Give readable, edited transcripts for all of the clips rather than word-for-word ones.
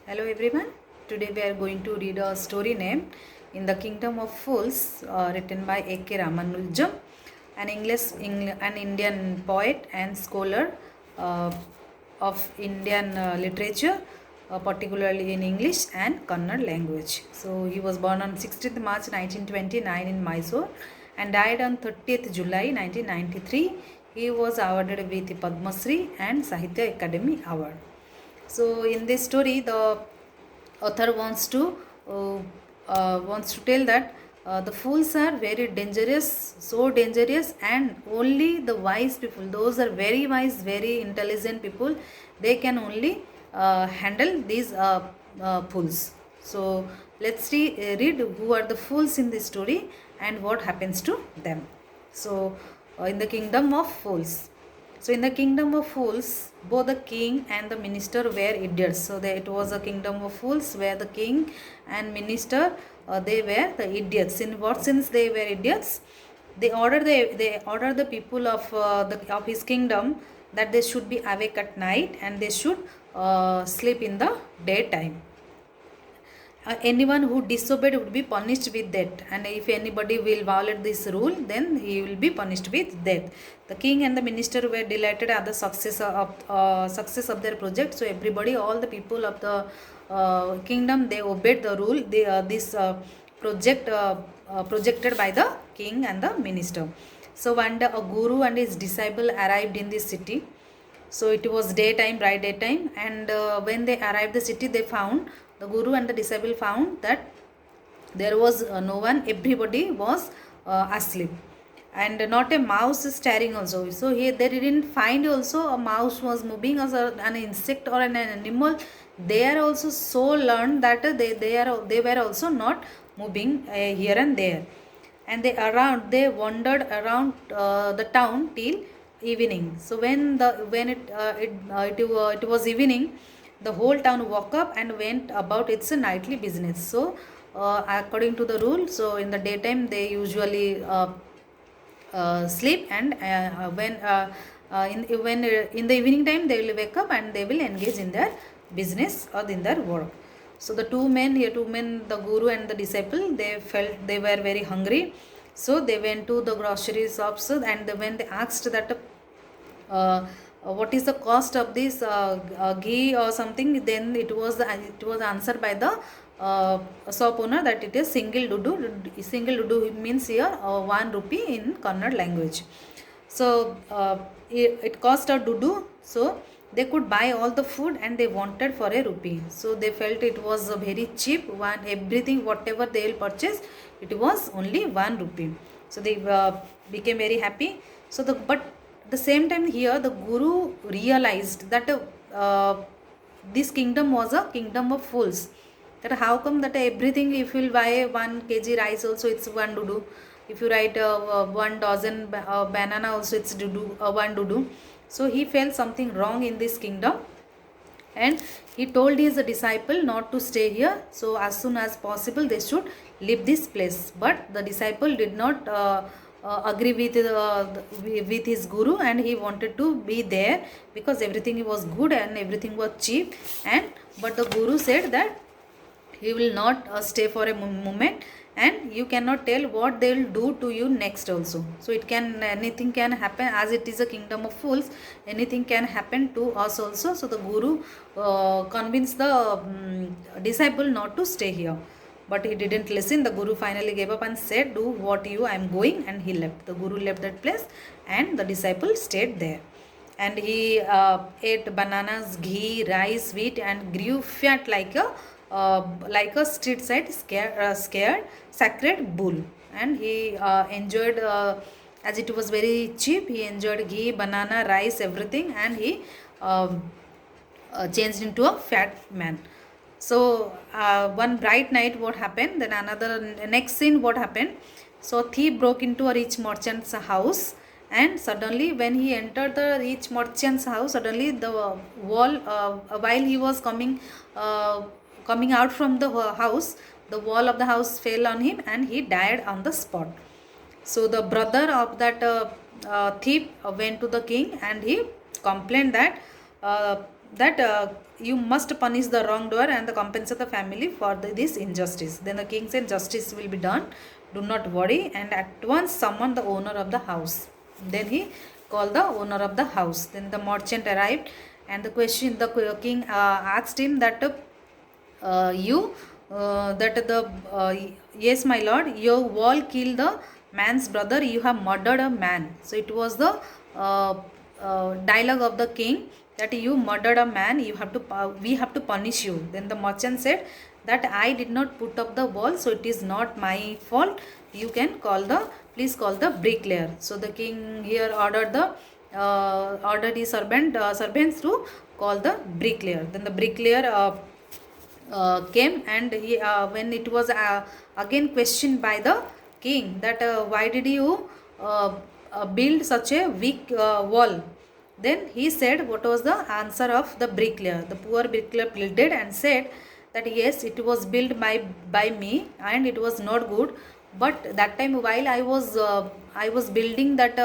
Hello everyone. Today we are going to read a story named In the Kingdom of Fools, written by A.K. Ramanujam, an Indian poet and scholar uh, of Indian literature, particularly in English and Kannada language. So he was born on 16th March 1929 in Mysore and died on 30th July 1993. He was awarded with Padma Shri and Sahitya Academy Award. So in this story, the author wants to tell that the fools are very dangerous, so dangerous, and only the wise people, those are very wise, very intelligent people, they can only handle these fools. So let's read who are the fools in this story and what happens to them. So in the kingdom of fools. So in the kingdom of fools, both the king and the minister were idiots. So it was a kingdom of fools where the king and minister they were the idiots. In what sense they were idiots? They ordered the people of his kingdom that they should be awake at night and they should sleep in the daytime. Anyone who disobeyed would be punished with death, and if anybody will violate this rule, then he will be punished with death. The king and the minister were delighted at the success of their project. So everybody, all the people of the kingdom, they obeyed the rule. This project projected by the king and the minister. So one day a guru and his disciple arrived in this city. So it was daytime, bright daytime, and when they arrived the city, they found the guru and the disciple found that there was no one. Everybody was asleep, and not a mouse is staring also. So here they didn't find also a mouse was moving as an insect or an animal. They are also so learned that they were also not moving here and there, and they wandered around the town till evening. So it was evening, the whole town woke up and went about its nightly business. So according to the rule, so in the daytime they usually sleep, and in the evening time they will wake up and they will engage in their business or in their work. So the two men, the guru and the disciple, they felt they were very hungry. So they went to the grocery shops, and when they asked that what is the cost of this ghee or something, then it was answered by the shop owner that it is single dudu. Single dudu means here 1 rupee in Kannada language. So it cost a dudu. So they could buy all the food and they wanted for a rupee. So they felt it was a very cheap one. Everything whatever they will purchase, it was only 1 rupee. So they became very happy. So but the same time here the guru realized that this kingdom was a kingdom of fools. That how come that everything, if you will buy 1 kg rice also it's 1 dudu, if you write 1 dozen banana also it's dudu, 1 dudu. So he felt something wrong in this kingdom, and he told his disciple not to stay here. So as soon as possible they should leave this place. But the disciple did not agree with his guru, and he wanted to be there because everything was good and everything was cheap. And but the guru said that he will not stay for a moment, and you cannot tell what they will do to you next also. So anything can happen, as it is a kingdom of fools, anything can happen to us also. So the guru convinced the disciple not to stay here, but he didn't listen. The guru finally gave up and said, do what you, I am going, and he left. The guru left that place and the disciple stayed there, and he ate bananas, ghee, rice, wheat, and grew fat like a street side scared sacred bull. And he enjoyed, as it was very cheap, he enjoyed ghee, banana, rice, everything, and he changed into a fat man. So one bright night what happened, then another next scene what happened. So a thief broke into a rich merchant's house, and suddenly when he entered the rich merchant's house, suddenly the wall, while he was coming out from the house, the wall of the house fell on him and he died on the spot. So the brother of that thief went to the king and he complained that that you must punish the wrongdoer and compensate the family for this injustice. Then the king said, justice will be done, do not worry, and at once summoned the owner of the house. Then he called the owner of the house. Then the merchant arrived, and the king asked him that you that the yes my lord, your wall killed the man's brother, you have murdered a man. So it was the dialogue of the king, that you murdered a man, you have to we have to punish you. Then the merchant said that I did not put up the wall, so it is not my fault, you can please call the bricklayer. So the king here ordered his servants to call the bricklayer. Then the bricklayer came, and he when it was again questioned by the king that why did you build such a weak wall. Then he said what was the answer of the bricklayer. The poor bricklayer pleaded and said that yes, it was built by me and it was not good, but that time while I was building that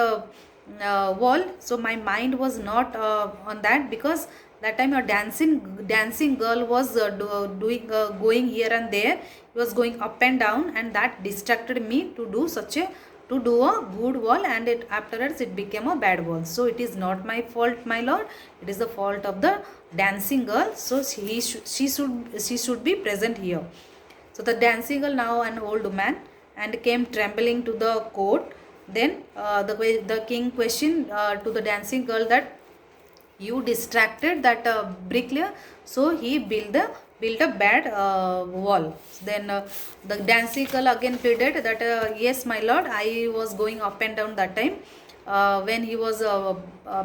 wall, so my mind was not on that, because that time a dancing girl was going here and there, it was going up and down, and that distracted me to do a good wall, and it afterwards it became a bad wall. So it is not my fault, my lord, it is the fault of the dancing girl, so she should be present here. So the dancing girl, now an old woman, and came trembling to the court. Then the king questioned to the dancing girl that you distracted that bricklayer, so he built a bad wall. Then the dancing girl again pleaded that yes my lord, I was going up and down that time when he was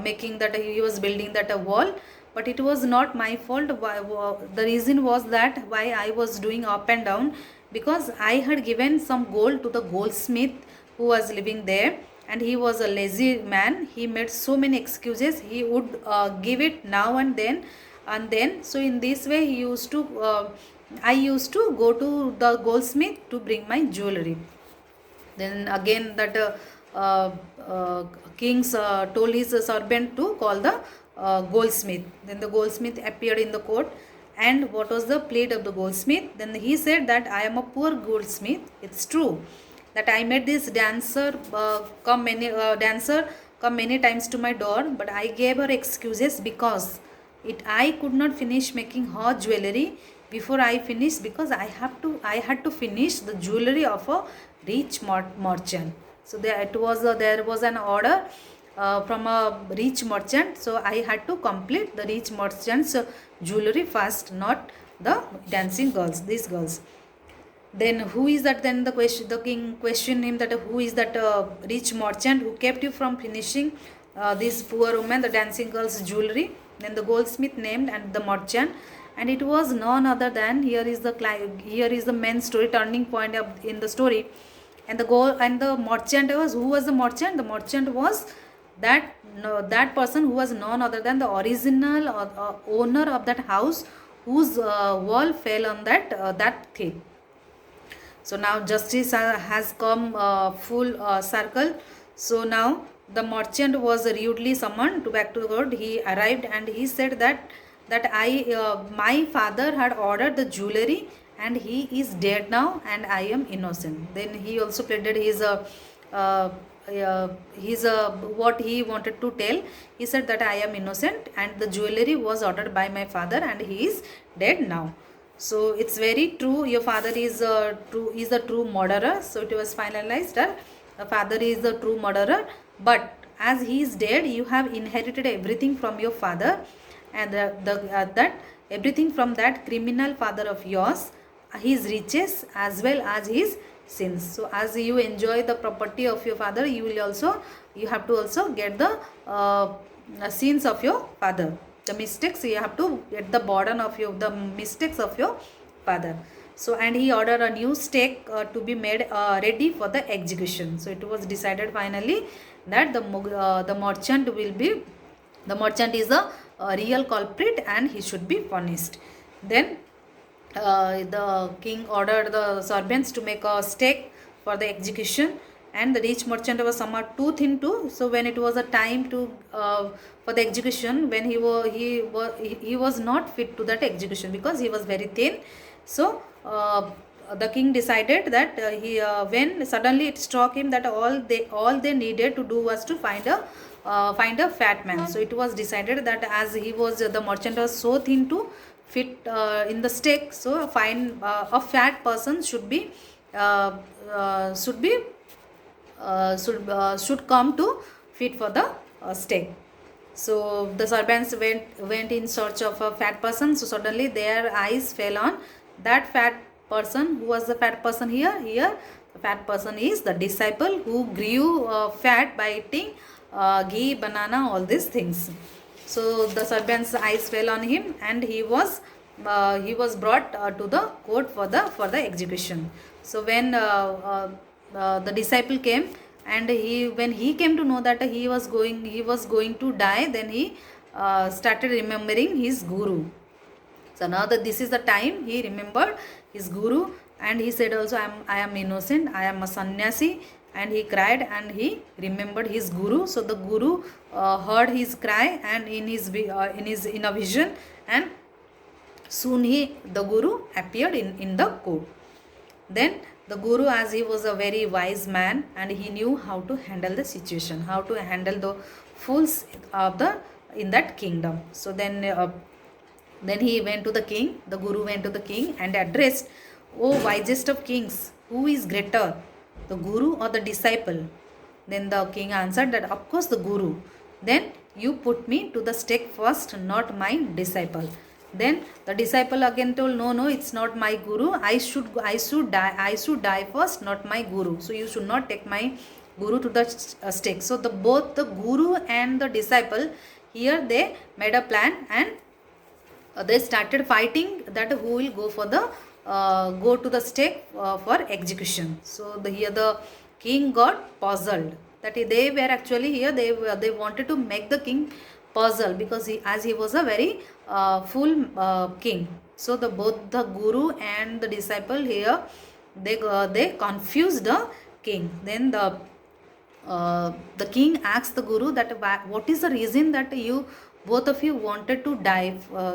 making that, he was building that wall, but it was not my fault. The reason was that why I was doing up and down, because I had given some gold to the goldsmith who was living there, and he was a lazy man. He made so many excuses, he would give it now and then. So in this way he used to I used to go to the goldsmith to bring my jewelry. Then again that kings told his servant to call the goldsmith. Then the goldsmith appeared in the court, and what was the plea of the goldsmith? Then he said that I am a poor goldsmith, it's true that I made this dancer come many times to my door, but I gave her excuses because I could not finish making her jewelry before I finished, because I had to finish the jewelry of a rich merchant. So there was an order from a rich merchant, so I had to complete the rich merchant's jewelry first, not the dancing girls, these girls. Then who is that? Then the king questioned him that who is that rich merchant who kept you from finishing this poor woman, the dancing girl's jewelry? Then the goldsmith named and the merchant, and it was none other than, here is the main story, turning point in the story. And the merchant was, who was the merchant? The merchant was that person who was none other than the original owner of that house, whose wall fell on that thing. So now justice has come full circle. So now the merchant was rudely summoned back to the court. He arrived and he said that my father had ordered the jewelry and he is dead now and I am innocent. Then he also pleaded his what he wanted to tell. He said that I am innocent and the jewelry was ordered by my father and he is dead now. So it's very true, your father is a true murderer. So it was finalized that the father is the true murderer, but as he is dead, you have inherited everything from your father, and that everything from that criminal father of yours, his riches as well as his sins. So as you enjoy the property of your father, you have to also get the sins of your father. The mistakes, you have to get the burden of the mistakes of your father. So and he ordered a new stake to be made ready for the execution. So it was decided finally that the merchant is a real culprit and he should be punished. Then the king ordered the servants to make a stake for the execution. and the rich merchant was somehow too thin too. So when it was a time to for the execution, when he was not fit to that execution because he was very thin. So the king decided that when suddenly it struck him that all they needed to do was to find a fat man. So it was decided that as he was the merchant was so thin to fit in the stake, so find a fat person should be uh, should be should come to fit for the stake. So the servants went in search of a fat person. So suddenly their eyes fell on that fat person. Who was the fat person here? Here the fat person is the disciple who grew fat by eating ghee, banana, all these things. So the servant's eyes fell on him, and he was brought to the court for the execution. So when the disciple came, and when he came to know that he was going to die, then he started remembering his guru. So now that this is the time he remembered his guru, and he said also, I am innocent, I am a sannyasi, and he cried and he remembered his guru. So the guru heard his cry, and in a vision, and soon the guru appeared in the court. Then the guru, as he was a very wise man, and he knew how to handle the situation, how to handle the fools in that kingdom. So then he went to the king. The guru went to the king and addressed, "O wisest of kings, who is greater, the guru or the disciple?" Then the king answered that, "Of course the guru." "Then you put me to the stake first, not my disciple." Then the disciple again told, "No, it's not my guru. I should die first, not my guru. So you should not take my guru to the stake." So both the guru and the disciple here, they made a plan, and they started fighting that who will go to the stake for execution. So here the king got puzzled, that they were actually here, they wanted to make the king puzzle, because as he was a very full king. So both the guru and the disciple here, they confused the king. Then the king asked the guru that, what is the reason that both of you wanted to die?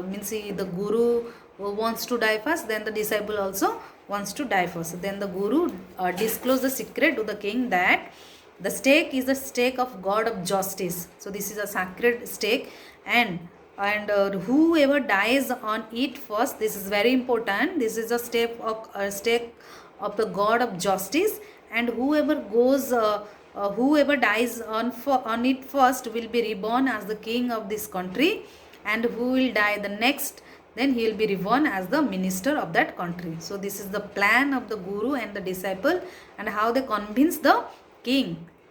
Means the guru wants to die first, then the disciple also wants to die first. Then the guru disclosed the secret to the king, that the stake is the stake of God of justice. So this is a sacred stake, and whoever dies on it first, this is very important. This is a stake of the God of justice, and whoever dies on it first will be reborn as the king of this country, and who will die the next, then he will be reborn as the minister of that country. So this is the plan of the guru and the disciple, and how they convince the king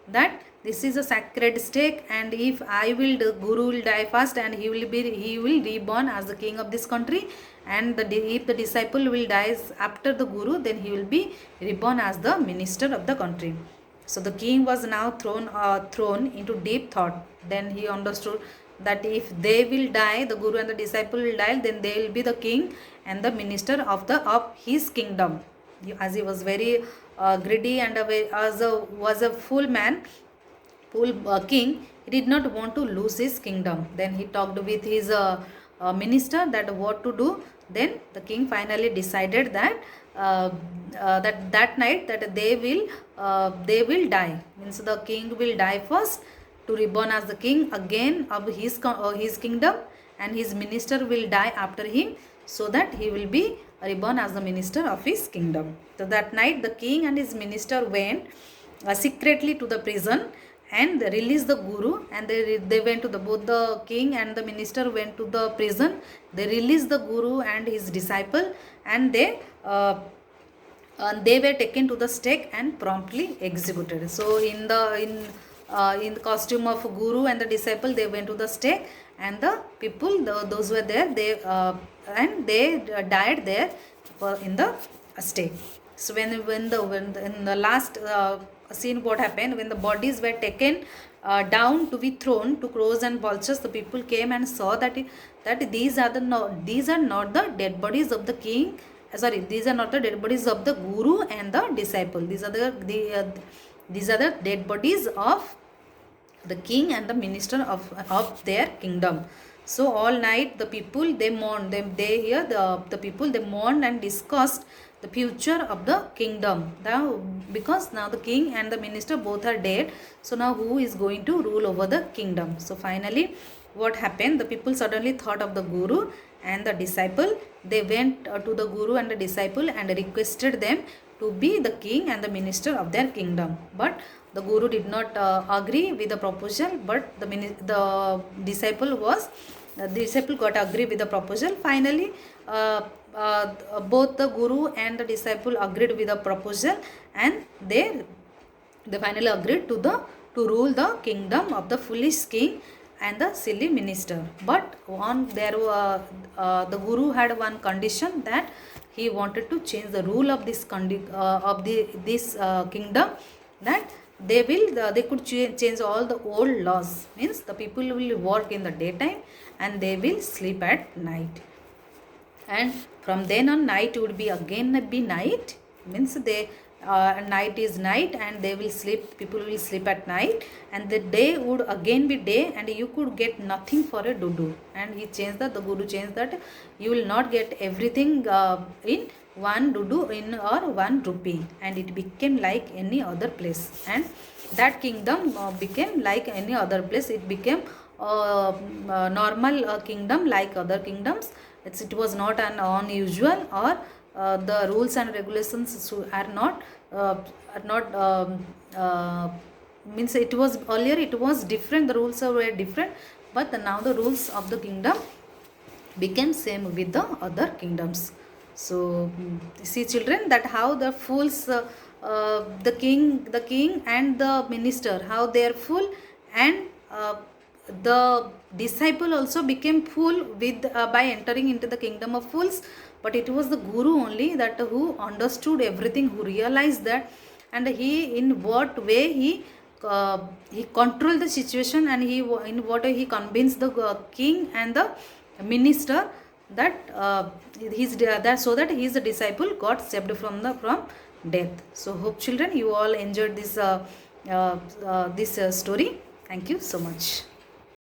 that this is a sacred stake, and if the guru will die first, and he will reborn as the king of this country, and if the disciple will die after the guru, then he will be reborn as the minister of the country. So the king was now thrown into deep thought. Then he understood that if they will die, the guru and the disciple will die, then they will be the king and the minister of his kingdom. As he was very greedy and was a full king, he did not want to lose his kingdom. Then he talked with his minister that what to do. Then the king finally decided that that night that they will die. Means the king will die first to reborn as the king again of his kingdom, and his minister will die after him, so that he will be reborn as the minister of his kingdom. So that night the king and his minister went secretly to the prison and released the guru, and they went to both the king and the minister went to the prison. They released the guru and his disciple, and they were taken to the stake and promptly executed. So in the costume of guru and the disciple, they went to the stake, and the people, those were there, they died there in the stake. So when in the last scene, what happened, when the bodies were taken down to be thrown to crows and vultures, the people came and saw that these are not the dead bodies of the king. These are not the dead bodies of the guru and the disciple. These are These are the dead bodies of the king and the minister of their kingdom. So all night the people they mourned, they hear the people they mourned and discussed the future of the kingdom. Now because now the king and the minister both are dead, so now who is going to rule over the kingdom? So finally what happened, the people suddenly thought of the guru and the disciple. They went to the guru and the disciple and requested them to be the king and the minister of their kingdom. But the guru did not agree with the proposal, but the disciple got agree with the proposal. Finally both the guru and the disciple agreed with the proposal, and they finally agreed to rule the kingdom of the foolish king and the silly minister. But the guru had one condition, that he wanted to change the rule of this kingdom, that they could change all the old laws. Means the people will work in the daytime and they will sleep at night, and from then on night would be again be night. Means they night is night and they will sleep, people will sleep at night, and the day would again be day, and you could get nothing for a dudu. And he changed that, the guru changed that, you will not get everything in one dudu in or 1 rupee, and it became like any other place, and that kingdom became like any other place. It became normal kingdom like other kingdoms. It was not an unusual, or the rules and regulations are not means it was earlier, it was different, the rules were different, but now the rules of the kingdom became same with the other kingdoms. So see children, that how the fools the king and the minister, how they are fool, and the disciple also became fool with by entering into the kingdom of fools. But it was the guru only that who understood everything, who realized that, and he in what way he controlled the situation, and he in what way he convinced the king and the minister that so that his disciple got saved from death. So hope children you all enjoyed this story. Thank you so much.